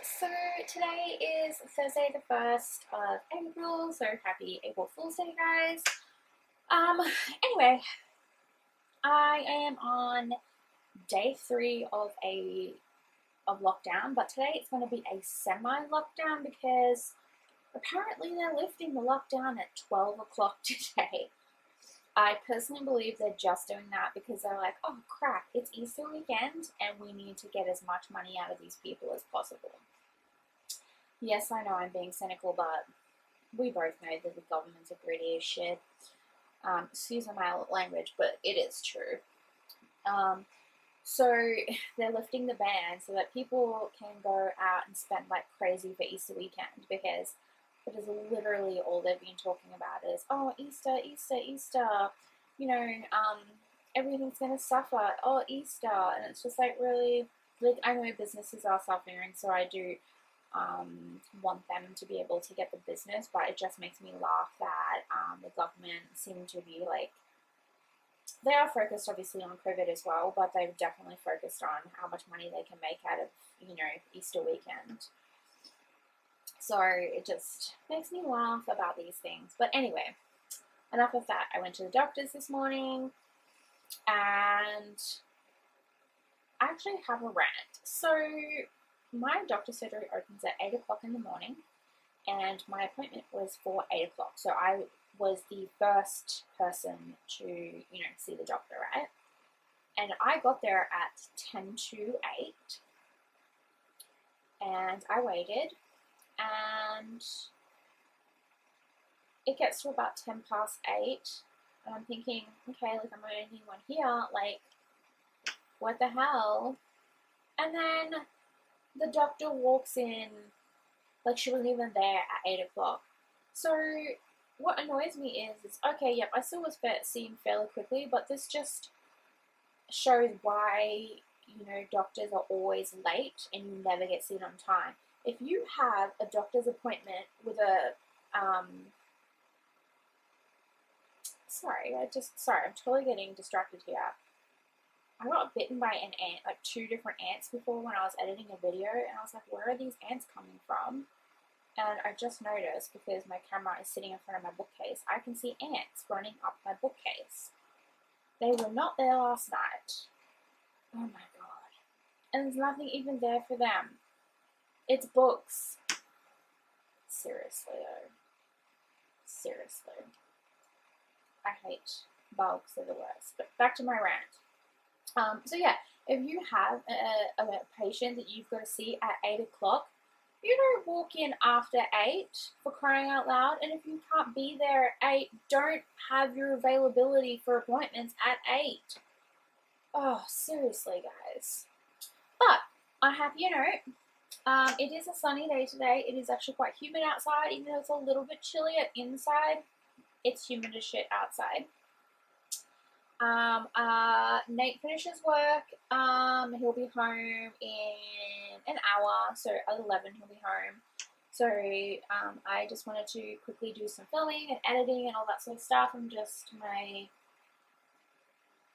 So today is Thursday the 1st of April, so happy April Fool's Day, guys. Anyway, I am on day 3 of lockdown, but today it's going to be a semi-lockdown because apparently they're lifting the lockdown at 12 o'clock today. I personally believe they're just doing that because they're like, oh crap, it's Easter weekend and we need to get as much money out of these people as possible. Yes, I know I'm being cynical, but we both know that the governments are greedy as shit. Excuse my language, but it is true. So they're lifting the ban so that people can go out and spend like crazy for Easter weekend because it is literally all they've been talking about is, oh, Easter, Easter, Easter. You know, everything's going to suffer. Oh, Easter. And it's just like really, like, I know businesses are suffering, so I do want them to be able to get the business, but it just makes me laugh that the government seem to be like, they are focused obviously on COVID as well, but they've definitely focused on how much money they can make out of, you know, Easter weekend. So it just makes me laugh about these things. But anyway, enough of that. I went to the doctor's this morning and I actually have a rant. So my doctor's surgery opens at 8 o'clock in the morning and my appointment was for 8 o'clock. So I was the first person to, you know, see the doctor, right? And I got there at 10 to 8 and I waited and it gets to about 10 past 8 and I'm thinking, okay, like I'm the only one here, like what the hell? And then the doctor walks in, like she wasn't even there at 8 o'clock. So what annoys me is okay, yep, I still was seen fairly quickly, but this just shows why, you know, doctors are always late and you never get seen on time. If you have a doctor's appointment with a, I'm totally getting distracted here. I got bitten by an ant, like 2 different ants before when I was editing a video, and I was like, where are these ants coming from? And I just noticed, because my camera is sitting in front of my bookcase, I can see ants running up my bookcase. They were not there last night. Oh my god. And there's nothing even there for them. It's books. Seriously though. Seriously. I hate bugs, they're the worst. But back to my rant. So yeah, if you have a patient that you've got to see at 8 o'clock, you don't walk in after 8, for crying out loud. And if you can't be there at 8, don't have your availability for appointments at 8. Oh, seriously, guys. But on a happier note, it is a sunny day today. It is actually quite humid outside, even though it's a little bit chilly inside. It's humid as shit outside. Nate finishes work. He'll be home in an hour, so at 11 he'll be home. So I just wanted to quickly do some filming and editing and all that sort of stuff, and just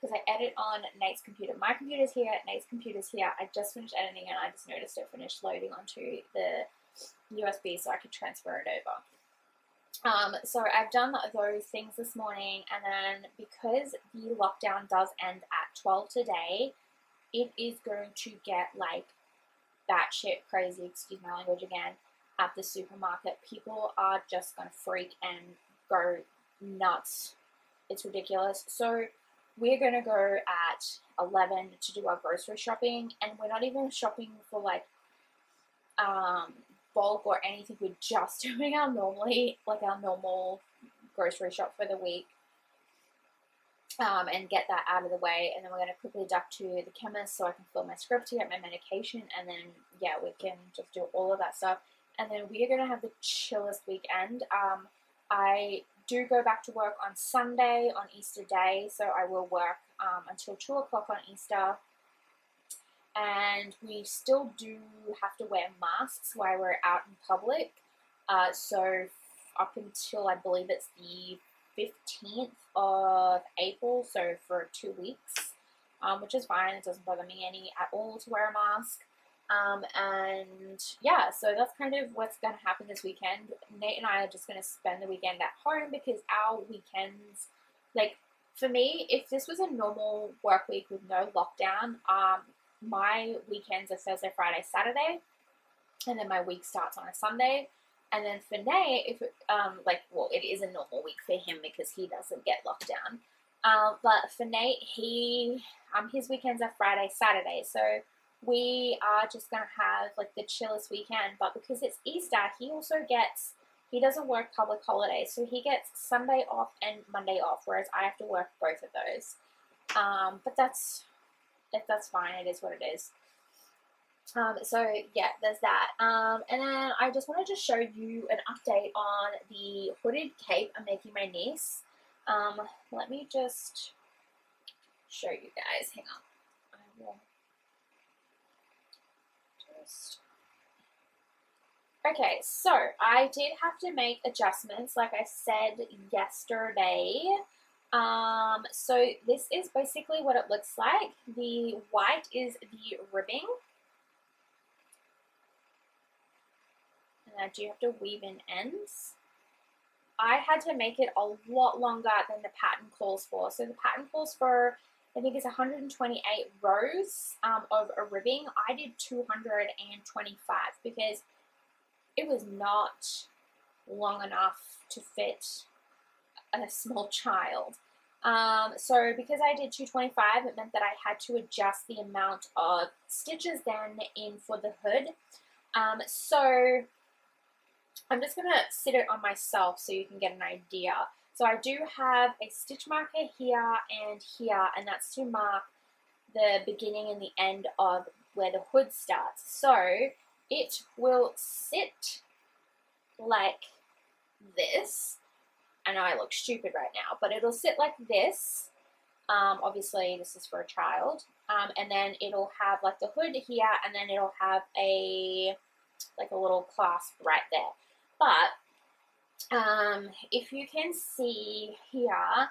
because I edit on Nate's computer. My computer's here, Nate's computer's here. I just finished editing and I just noticed it finished loading onto the USB so I could transfer it over. So I've done those things this morning, and then because the lockdown does end at 12 today, it is going to get like batshit crazy, excuse my language again, at the supermarket. People are just going to freak and go nuts. It's ridiculous. So we're going to go at 11 to do our grocery shopping, and we're not even shopping for like bulk or anything. We're just doing our normal grocery shop for the week, and get that out of the way, and then we're going to quickly duck to the chemist so I can fill my script to get my medication, and then yeah, we can just do all of that stuff, and then we're going to have the chillest weekend. I do go back to work on Sunday, on Easter Day, so I will work until 2 o'clock on Easter. And we still do have to wear masks while we're out in public. So up until I believe it's the 15th of April, so for 2 weeks, which is fine. It doesn't bother me any at all to wear a mask. And yeah, so that's kind of what's going to happen this weekend. Nate and I are just going to spend the weekend at home because our weekends, like for me, if this was a normal work week with no lockdown, my weekends are Thursday, Friday, Saturday, and then my week starts on a Sunday. And then for Nate, if it is a normal week for him because he doesn't get locked down. But for Nate, his weekends are Friday, Saturday, so we are just gonna have like the chillest weekend. But because it's Easter, he doesn't work public holidays, so he gets Sunday off and Monday off, whereas I have to work both of those. But that's fine. It is what it is. So yeah, there's that. And then I just wanted to show you an update on the hooded cape I'm making my niece. Let me just show you guys. Hang on. I will just... Okay, so I did have to make adjustments, like I said yesterday. So this is basically what it looks like. The white is the ribbing. And I do have to weave in ends. I had to make it a lot longer than the pattern calls for. So the pattern calls for, I think it's 128 rows of a ribbing. I did 225 because it was not long enough to fit a small child. So because I did 225, it meant that I had to adjust the amount of stitches then in for the hood. So I'm just going to sit it on myself so you can get an idea. So I do have a stitch marker here, and that's to mark the beginning and the end of where the hood starts. So it will sit like this. I know I look stupid right now, but it'll sit like this. Obviously, this is for a child. And then it'll have like the hood here, and then it'll have a little clasp right there. But if you can see here,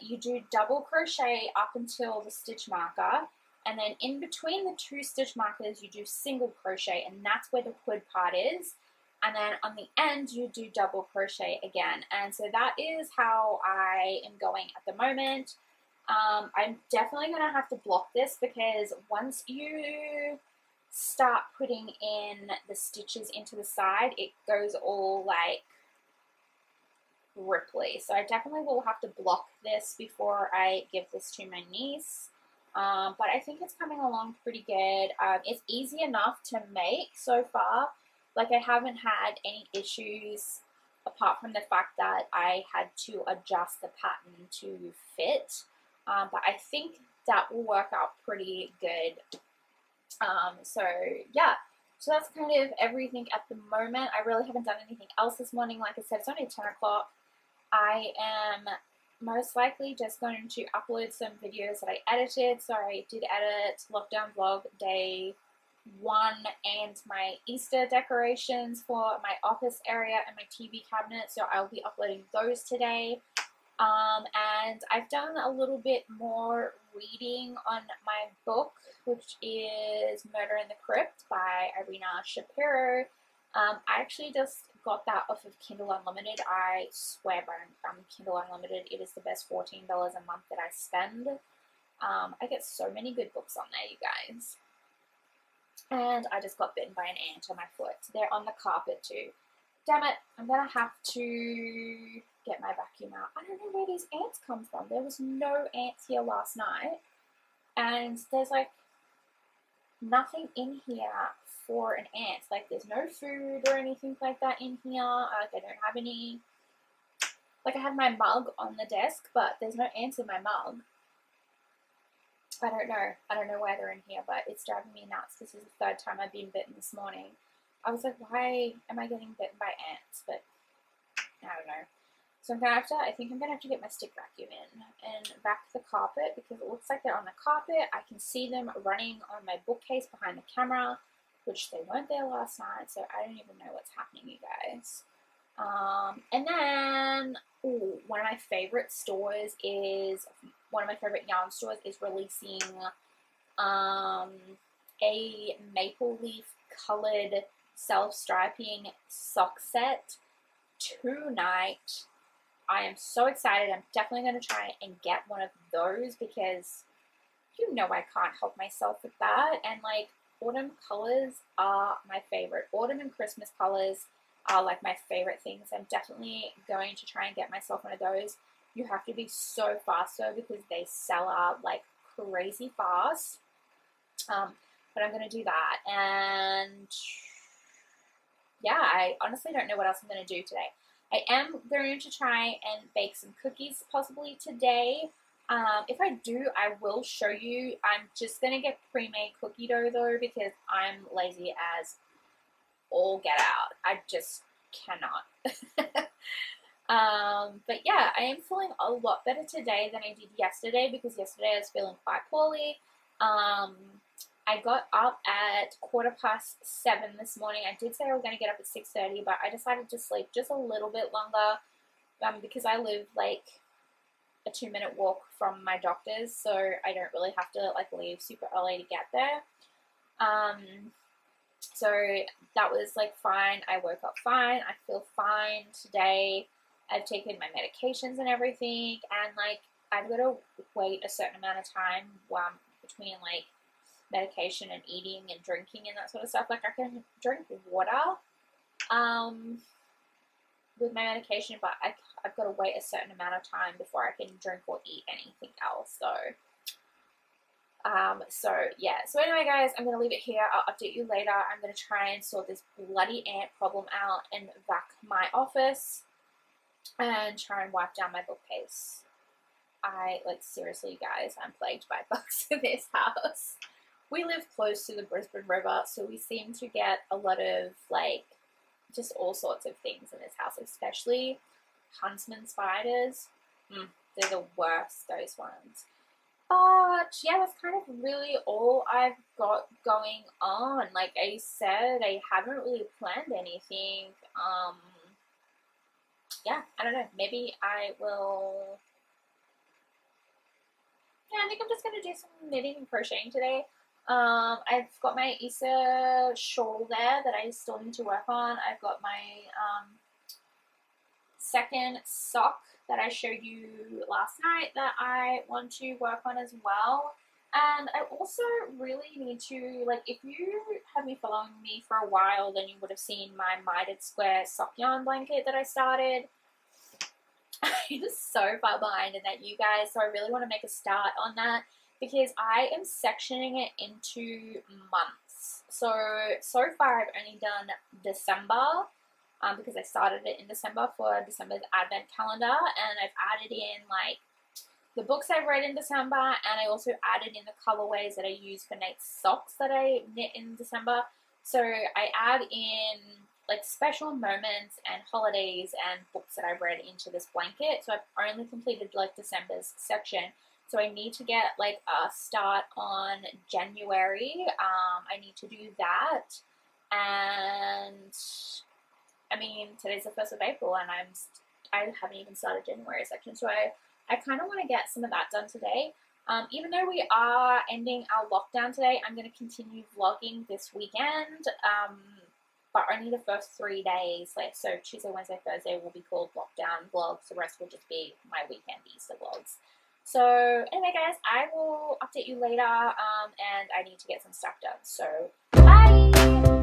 you do double crochet up until the stitch marker, and then in between the two stitch markers you do single crochet, and that's where the hood part is. And then on the end you do double crochet again. And so that is how I am going at the moment. I'm definitely going to have to block this because once you start putting in the stitches into the side, it goes all like ripply. So I definitely will have to block this before I give this to my niece. But I think it's coming along pretty good. It's easy enough to make so far. Like I haven't had any issues apart from the fact that I had to adjust the pattern to fit. But I think that will work out pretty good. So yeah, so that's kind of everything at the moment. I really haven't done anything else this morning. Like I said, it's only 10 o'clock. I am most likely just going to upload some videos that I edited. So I did edit Lockdown Vlog Day 1 and my Easter decorations for my office area and my TV cabinet. So I'll be uploading those today. And I've done a little bit more reading on my book, which is Murder in the Crypt by Irina Shapiro. I actually just got that off of Kindle Unlimited. I swear by Kindle Unlimited, it is the best $14 a month that I spend. I get so many good books on there, you guys. And I just got bitten by an ant on my foot. They're on the carpet too. Damn it, I'm gonna have to get my vacuum out. I don't know where these ants come from. There was no ants here last night. And there's like nothing in here for an ant. Like there's no food or anything like that in here. Like I don't have any. Like I have my mug on the desk, but there's no ants in my mug. I don't know why they're in here, but it's driving me nuts. This is the third time I've been bitten this morning. I was like, why am I getting bitten by ants? But I don't know. So I think I'm gonna have to get my stick vacuum in and vac the carpet because it looks like they're on the carpet. I can see them running on my bookcase behind the camera, which they weren't there last night, so I don't even know what's happening, you guys. And then one of my favorite yarn stores is releasing a maple leaf colored self-striping sock set tonight. I am so excited. I'm definitely going to try and get one of those because you know I can't help myself with that. And like, autumn colors are my favorite. Autumn and Christmas colors are like my favorite things. I'm definitely going to try and get myself one of those. You have to be so fast though because they sell out like crazy fast. But I'm going to do that. And yeah, I honestly don't know what else I'm going to do today. I am going to try and bake some cookies possibly today. If I do, I will show you. I'm just going to get pre-made cookie dough though because I'm lazy as all get out. I just cannot. But yeah, I am feeling a lot better today than I did yesterday because yesterday I was feeling quite poorly. I got up at 7:15 this morning. I did say I was going to get up at 6:30, but I decided to sleep just a little bit longer because I live like a 2-minute walk from my doctor's, so I don't really have to like leave super early to get there. So that was like fine. I woke up fine. I feel fine today. I've taken my medications and everything, and like I've got to wait a certain amount of time between like medication and eating and drinking and that sort of stuff. Like I can drink water with my medication, but I've got to wait a certain amount of time before I can drink or eat anything else. So yeah. So anyway, guys, I'm gonna leave it here. I'll update you later. I'm gonna try and sort this bloody ant problem out and vac my office and try and wipe down my bookcase. Like seriously, guys, I'm plagued by bugs in this house. We live close to the Brisbane River, so we seem to get a lot of like just all sorts of things in this house, especially huntsman spiders. They're the worst, those ones. But yeah, that's kind of really all I've got going on. Like I said, I haven't really planned anything. Yeah, I don't know. Maybe I will. Yeah, I think I'm just gonna do some knitting and crocheting today. I've got my Easter shawl there that I still need to work on. I've got my second sock that I showed you last night that I want to work on as well. And I also really need to, like, if you have been following me for a while, then you would have seen my mitered square sock yarn blanket that I started. I'm so far behind in that, you guys, so I really want to make a start on that because I am sectioning it into months. So far I've only done December because I started it in December for December's advent calendar, and I've added in like the books I've read in December, and I also added in the colorways that I use for Nate's socks that I knit in December. So I add in like special moments and holidays and books that I've read into this blanket. So I've only completed like December's section. So I need to get like a start on January. I need to do that. And I mean, today's the 1st of April and I haven't even started January section. So I kind of want to get some of that done today. Even though we are ending our lockdown today, I'm going to continue vlogging this weekend. But only the first 3 days, like so Tuesday, Wednesday, Thursday will be called lockdown vlogs. The rest will just be my weekend Easter vlogs. So anyway, guys, I will update you later, and I need to get some stuff done. So bye!